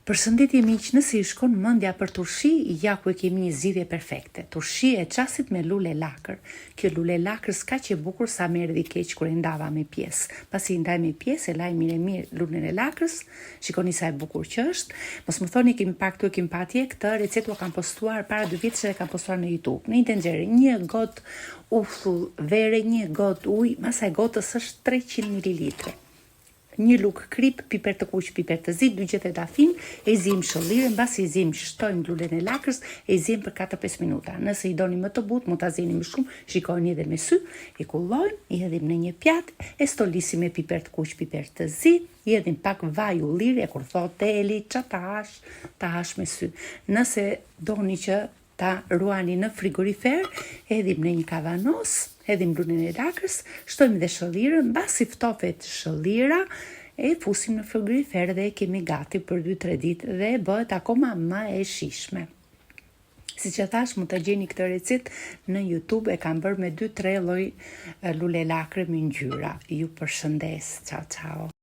Përshëndetje miq, nëse i shkon mendja për turshi, ja ku e kemi një zgjidhje perfekte. Turshi e çasit me lule lakër. Kjo lule lakër s'ka që e bukur sa më erdhi keq kur e ndava me pjesë. Pasi i ndaj me pjesë, e laj mirë lulen e lakrës. Shikoni sa e bukur që është. Mos më thoni kemi pak këtu, kemi patje këtë recetë kam postuar para 2 viteve dhe kam postuar në YouTube. Në një tenxhere, 1 gotë uthull verë, 1 gotë ujë, masa e gotës është 300 ml. 1 luk krip, piper të kuq, piper të zi, 2 gjethe dafin, e zim shëllire, mbasi e zim shtojmë lulen e lakrës, e zim për 4-5 minuta. Nëse i doni më të butë, mund ta zini më shumë, shikojni edhe me sy, i kullojmë, i hedhim në një pjatë, e stolisim me piper të kuq, piper të zi, i hedhim pak vaj ulliri, e kur thot deli, ta hash me sy. Nëse doni që ta ruani në frigorifer, hedhim në një kavanos, hedhim lulen e lakrës, shtojmë dhe shëllirën, mbasi ftofet shëllira, e fusim në frigorifer dhe kemi gati për 2-3 ditë dhe bëhet akoma më e shijshme. Si që thash, mund të gjeni këtë recetë në YouTube, e kam bërë me 2-3 lloj lule lakre me ngjyra. Ju përshëndes, ciao ciao.